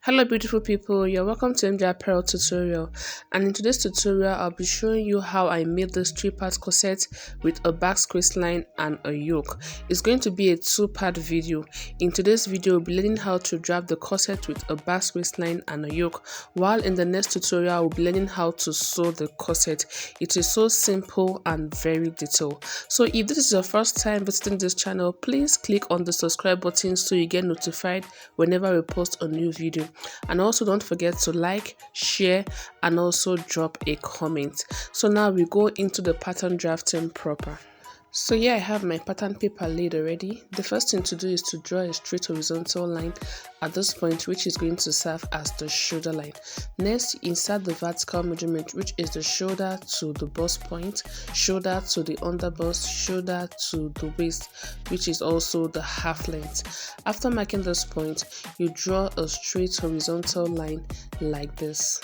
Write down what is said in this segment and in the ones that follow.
Hello beautiful people, you're welcome to MJ Apparel tutorial, and in today's tutorial I'll be showing you how I made this 3-part corset with a Basque waistline and a yoke. It's going to be a 2-part video. In today's video we'll be learning how to drape the corset with a Basque waistline and a yoke, while in the next tutorial we'll be learning how to sew the corset. It is so simple and very detailed. So if this is your first time visiting this channel, please click on the subscribe button so you get notified whenever we post a new video. And also don't forget to like, share, and also drop a comment. So now we go into the pattern drafting proper. So here I have my pattern paper laid already. The first thing to do is to draw a straight horizontal line at this point, which is going to serve as the shoulder line. Next, insert the vertical measurement, which is the shoulder to the bust point, shoulder to the under bust, shoulder to the waist, which is also the half length. After marking this point, you draw a straight horizontal line like this.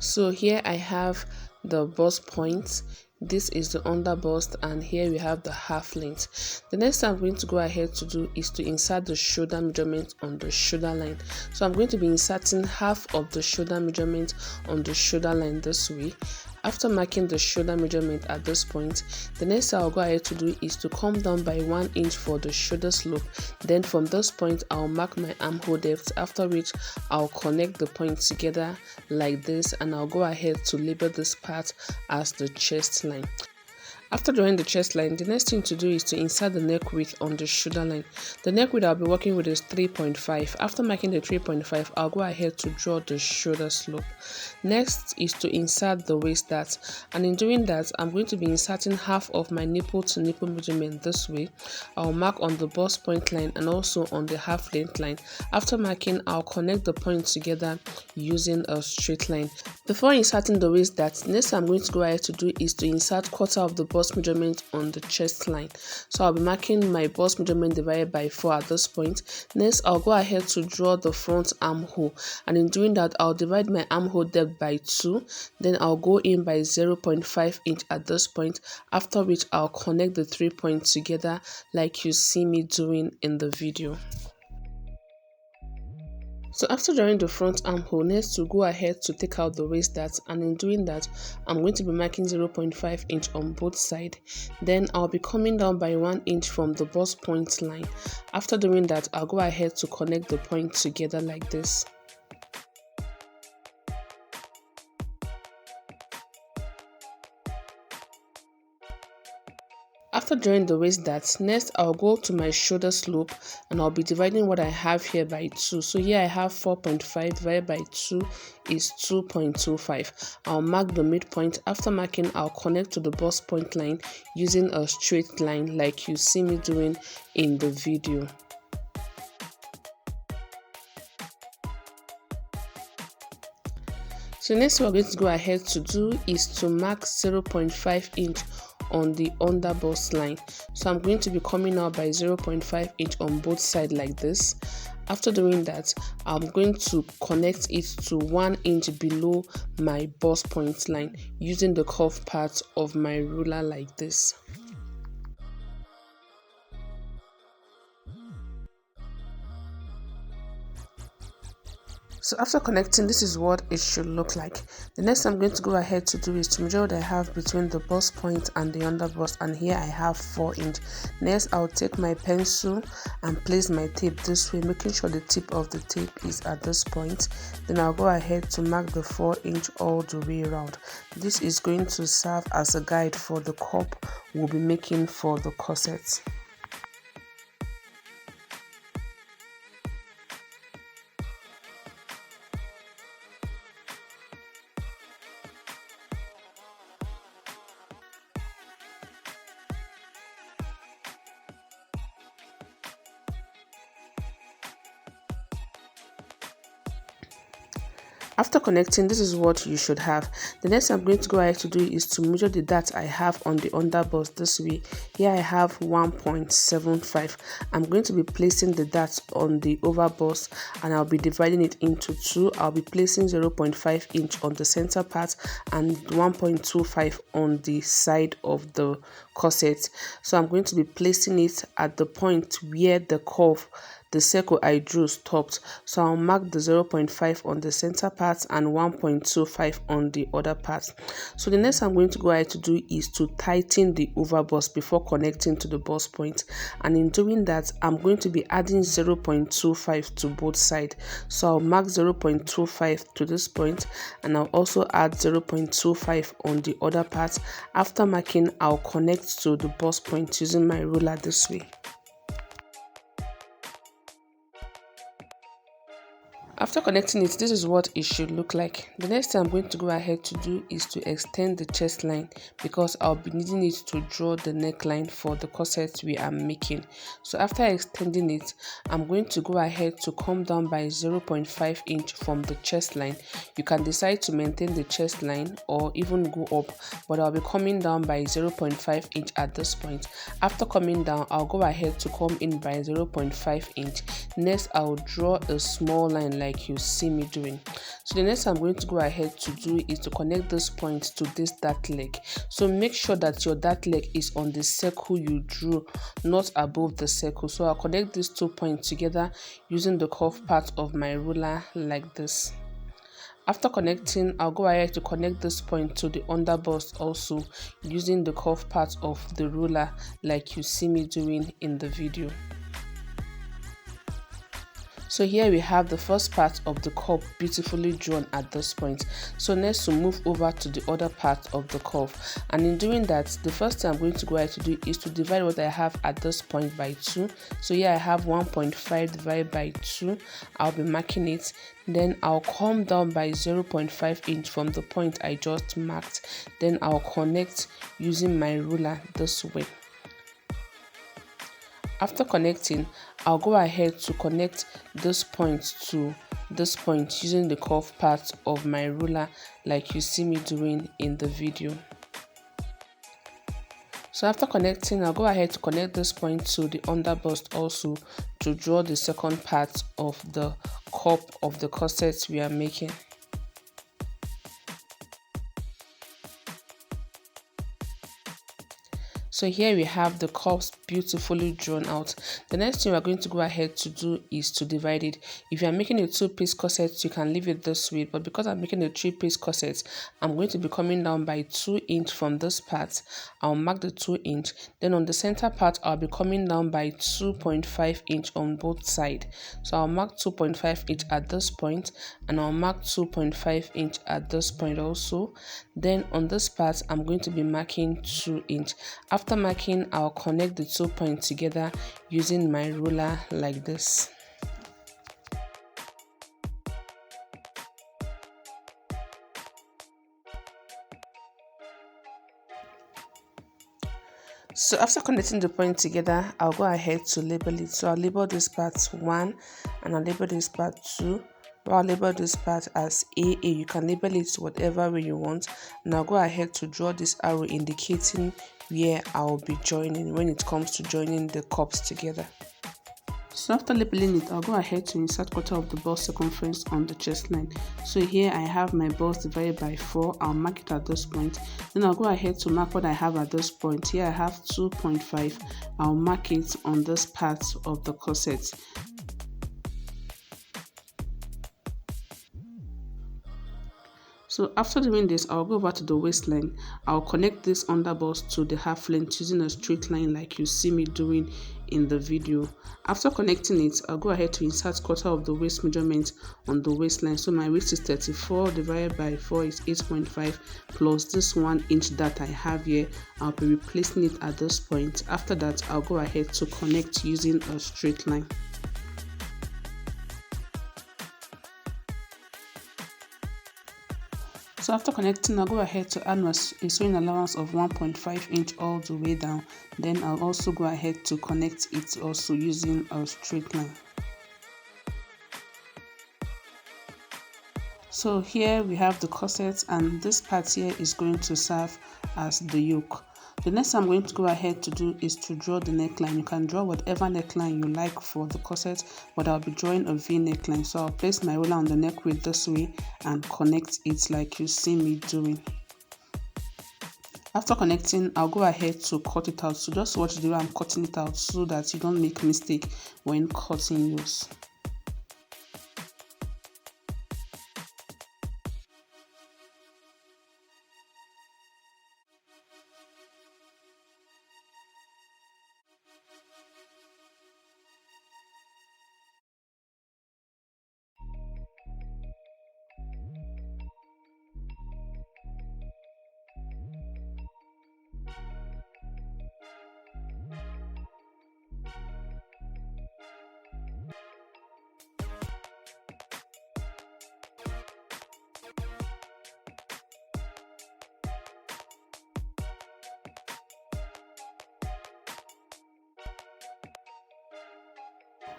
So here I have the bust point, this is the under bust, and here we have the half length. The next thing I'm going to go ahead to do is to insert the shoulder measurement on the shoulder line. So I'm going to be inserting half of the shoulder measurement on the shoulder line this way. After marking the shoulder measurement at this point, the next thing I'll go ahead to do is to come down by 1 inch for the shoulder slope. Then from this point, I'll mark my armhole depth, after which I'll connect the points together like this, and I'll go ahead to label this part as the chest line. After drawing the chest line, the next thing to do is to insert the neck width on the shoulder line. The neck width I'll be working with is 3.5. After marking the 3.5, I'll go ahead to draw the shoulder slope. Next is to insert the waist dart, and in doing that, I'm going to be inserting half of my nipple to nipple measurement this way. I'll mark on the bust point line and also on the half length line. After marking, I'll connect the points together using a straight line. Before inserting the waist dart, next I'm going to go ahead to do is to insert quarter of the bust measurement on the chest line. So I'll be marking my bust measurement divided by 4 at this point. Next, I'll go ahead to draw the front armhole, and in doing that, I'll divide my armhole depth by 2. Then I'll go in by 0.5 inch at this point, after which I'll connect the 3 points together like you see me doing in the video. So after drawing the front armhole, next to go ahead to take out the waist dart, and in doing that, I'm going to be marking 0.5 inch on both sides. Then I'll be coming down by 1 inch from the bust point line. After doing that, I'll go ahead to connect the points together like this. After drawing the waist dart, next I'll go to my shoulder slope, and I'll be dividing what I have here by 2. So here I have 4.5 divided by 2 is 2.25. I'll mark the midpoint. After marking, I'll connect to the bust point line using a straight line like you see me doing in the video. So next what we're going to go ahead to do is to mark 0.5 inch on the under bust line. So I'm going to be coming out by 0.5 inch on both sides like this. After doing that, I'm going to connect it to 1 inch below my bust point line using the curved part of my ruler like this. So after connecting, this is what it should look like. The next I'm going to go ahead to do is to measure what I have between the bust point and the under bust, and here I have 4 inch. Next, I'll take my pencil and place my tape this way, making sure the tip of the tape is at this point. Then I'll go ahead to mark the 4 inch all the way around. This is going to serve as a guide for the cup we'll be making for the corset. After connecting, this is what you should have. The next I'm going to go ahead to do is to measure the dart I have on the underbust this way. Here I have 1.75. I'm going to be placing the dart on the overbust and I'll be dividing it into two. I'll be placing 0.5 inch on the center part and 1.25 on the side of the corset. So I'm going to be placing it at the point where the circle I drew stopped. So I'll mark the 0.5 on the center part and 1.25 on the other part. So the next I'm going to go ahead to do is to tighten the overbust before connecting to the bust point. And in doing that, I'm going to be adding 0.25 to both sides. So I'll mark 0.25 to this point and I'll also add 0.25 on the other part. After marking, I'll connect to the bust point using my ruler this way. After connecting it, this is what it should look like. The next thing I'm going to go ahead to do is to extend the chest line because I'll be needing it to draw the neckline for the corset we are making. So after extending it, I'm going to go ahead to come down by 0.5 inch from the chest line. You can decide to maintain the chest line or even go up, but I'll be coming down by 0.5 inch at this point. After coming down, I'll go ahead to come in by 0.5 inch. Next, I'll draw a small line like you see me doing. So the next I'm going to go ahead to do is to connect this point to this dart leg. So make sure that your dart leg is on the circle you drew, not above the circle. So I'll connect these 2 points together using the curved part of my ruler like this. After connecting, I'll go ahead to connect this point to the underbust also using the curved part of the ruler like you see me doing in the video. So here we have the first part of the curve beautifully drawn at this point. So next we'll move over to the other part of the curve. And in doing that, the first thing I'm going to go ahead to do is to divide what I have at this point by 2. So here I have 1.5 divided by 2. I'll be marking it. Then I'll come down by 0.5 inch from the point I just marked. Then I'll connect using my ruler this way. After connecting, I'll go ahead to connect this point to this point using the curved part of my ruler like you see me doing in the video. So after connecting, I'll go ahead to connect this point to the underbust also to draw the second part of the cup of the corset we are making. So here we have the cups beautifully drawn out. The next thing we're going to go ahead to do is to divide it. If you are making a 2-piece corset, you can leave it this way. But because I'm making a 3-piece corset, I'm going to be coming down by 2 inch from this part. I'll mark the 2 inch. Then on the center part, I'll be coming down by 2.5 inch on both sides. So I'll mark 2.5 inch at this point and I'll mark 2.5 inch at this point also. Then on this part, I'm going to be marking 2 inch. After marking, I'll connect the 2 points together using my ruler like this. So after connecting the point together, I'll go ahead to label it. So I'll label this part 1 and I'll label this part 2. I'll label this part as AA. You can label it whatever way you want. And I'll go ahead to draw this arrow indicating where I'll be joining when it comes to joining the cups together. So after labeling it, I'll go ahead to insert quarter of the bust circumference on the chest line. So here I have my bust divided by 4. I'll mark it at this point. Then I'll go ahead to mark what I have at this point. Here I have 2.5. I'll mark it on this part of the corset. So after doing this, I'll go over to the waistline. I'll connect this underbust to the half length using a straight line like you see me doing in the video. After connecting it, I'll go ahead to insert quarter of the waist measurement on the waistline. So my waist is 34 divided by 4 is 8.5 plus this 1 inch that I have here. I'll be replacing it at this point. After that, I'll go ahead to connect using a straight line. So after connecting, I'll go ahead to add a sewing allowance of 1.5 inch all the way down. Then I'll also go ahead to connect it also using a straight line. So here we have the corset, and this part here is going to serve as the yoke. The next I'm going to go ahead to do is to draw the neckline. You can draw whatever neckline you like for the corset, but I'll be drawing a V neckline. So I'll place my ruler on the neck width this way and connect it like you see me doing. After connecting, I'll go ahead to cut it out. So just watch the way I'm cutting it out so that you don't make mistake when cutting yours.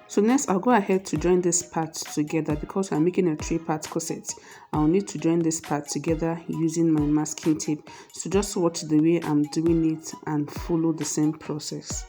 So next I'll go ahead to join this part together. Because I'm making a 3-part corset, I'll need to join this part together using my masking tape. So just watch the way I'm doing it and follow the same process.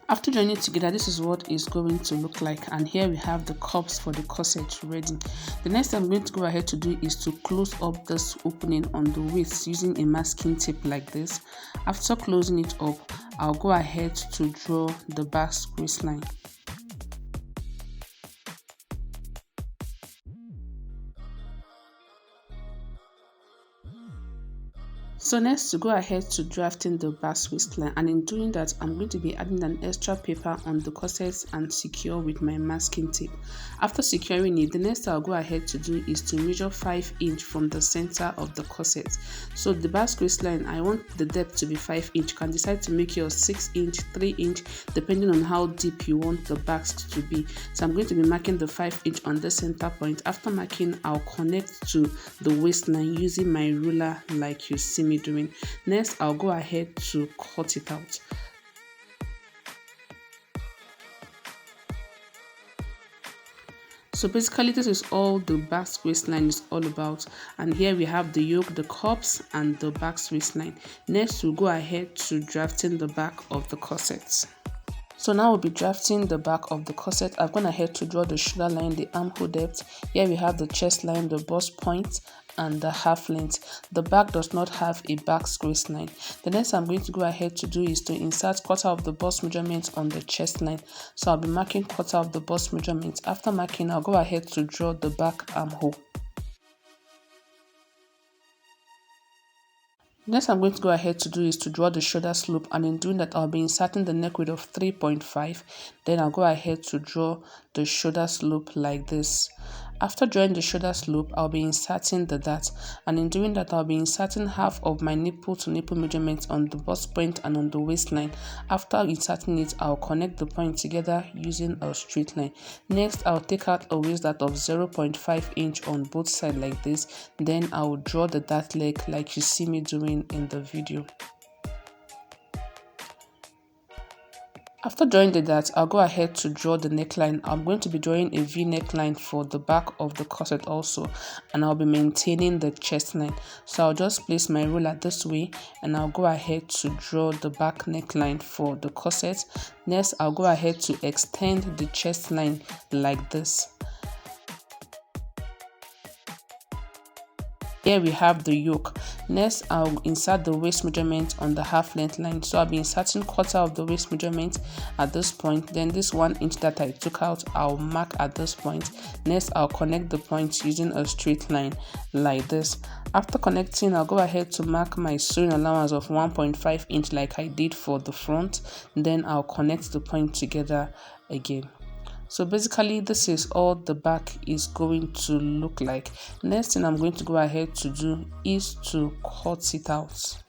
After joining together, this is what it's going to look like, and here we have the cups for the corset ready. The next thing I'm going to go ahead to do is to close up this opening on the waist using a masking tape like this. After closing it up, I'll go ahead to draw the Basque waistline. So next, to go ahead to drafting the Basque waistline, and in doing that I'm going to be adding an extra paper on the corset and secure with my masking tape. After securing it, the next I'll go ahead to do is to measure 5 inch from the center of the corset. So the Basque waistline, I want the depth to be 5 inch. You can decide to make yours 6 inch, 3 inch, depending on how deep you want the Basque to be. So I'm going to be marking the 5 inch on the center point. After marking, I'll connect to the waistline using my ruler like you see me doing. Next, I'll go ahead to cut it out. So basically, this is all the Basque waistline is all about, and here we have the yoke, the cups, and the Basque waistline. Next, we'll go ahead to drafting the back of the corset. So now we'll be drafting the back of the corset. I've gone ahead to draw the shoulder line, the armhole depth. Here we have the chest line, the bust point, and the half length. The back does not have a Basque waistline. The next I'm going to go ahead to do is to insert quarter of the bust measurement on the chest line. So I'll be marking quarter of the bust measurement. After marking, I'll go ahead to draw the back armhole. Next I'm going to go ahead to do is to draw the shoulder slope, and in doing that I'll be inserting the neck width of 3.5. Then I'll go ahead to draw the shoulder slope like this. After drawing the shoulder slope, I'll be inserting the dart, and in doing that I'll be inserting half of my nipple to nipple measurement on the bust point and on the waistline. After inserting it, I'll connect the point together using a straight line. Next, I'll take out a waist dart of 0.5 inch on both sides like this. Then I'll draw the dart leg like you see me doing in the video. After drawing the dart, I'll go ahead to draw the neckline. I'm going to be drawing a V neckline for the back of the corset also, and I'll be maintaining the chest line. So I'll just place my ruler this way, and I'll go ahead to draw the back neckline for the corset. Next, I'll go ahead to extend the chest line like this. Here we have the yoke. Next, I'll insert the waist measurement on the half length line. So I'll be inserting quarter of the waist measurement at this point. Then this 1 inch that I took out, I'll mark at this point. Next, I'll connect the points using a straight line like this. After connecting, I'll go ahead to mark my sewing allowance of 1.5 inch like I did for the front. Then I'll connect the point together again. So basically, this is all the back is going to look like. Next thing I'm going to go ahead to do is to cut it out.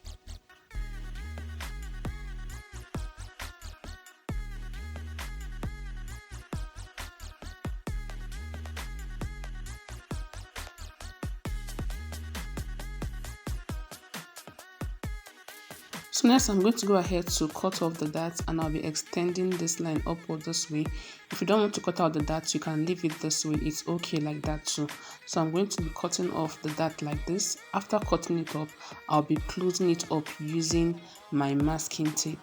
So next I'm going to go ahead to cut off the darts, and I'll be extending this line upward this way. If you don't want to cut out the darts, you can leave it this way. It's okay like that too. So I'm going to be cutting off the dart like this. After cutting it up, I'll be closing it up using my masking tape.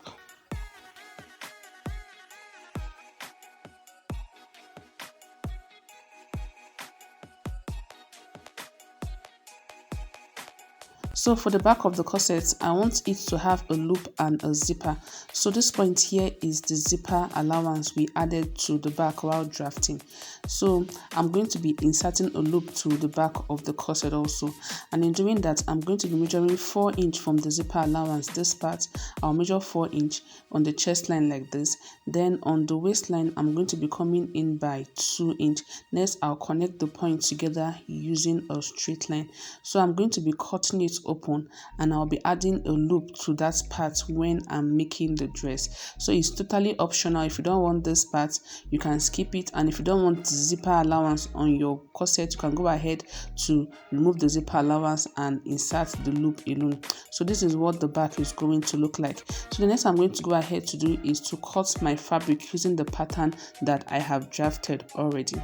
So for the back of the corset, I want it to have a loop and a zipper. So this point here is the zipper allowance we added to the back while drafting. So I'm going to be inserting a loop to the back of the corset also. And in doing that, I'm going to be measuring 4 inch from the zipper allowance. This part, I'll measure 4 inch on the chest line like this. Then on the waistline, I'm going to be coming in by 2 inch. Next, I'll connect the points together using a straight line. So I'm going to be cutting it open, and I'll be adding a loop to that part when I'm making the dress. So it's totally optional. If you don't want this part, you can skip it, and if you don't want zipper allowance on your corset, you can go ahead to remove the zipper allowance and insert the loop alone. So this is what the back is going to look like. So the next I'm going to go ahead to do is to cut my fabric using the pattern that I have drafted already.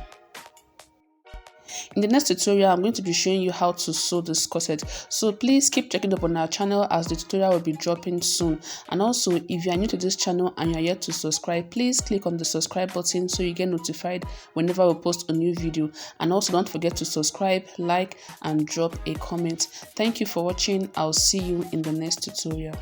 In the next tutorial, I'm going to be showing you how to sew this corset. So please keep checking up on our channel as the tutorial will be dropping soon. And also, if you are new to this channel and you are yet to subscribe, please click on the subscribe button so you get notified whenever we post a new video. And also don't forget to subscribe, like, and drop a comment. Thank you for watching. I'll see you in the next tutorial.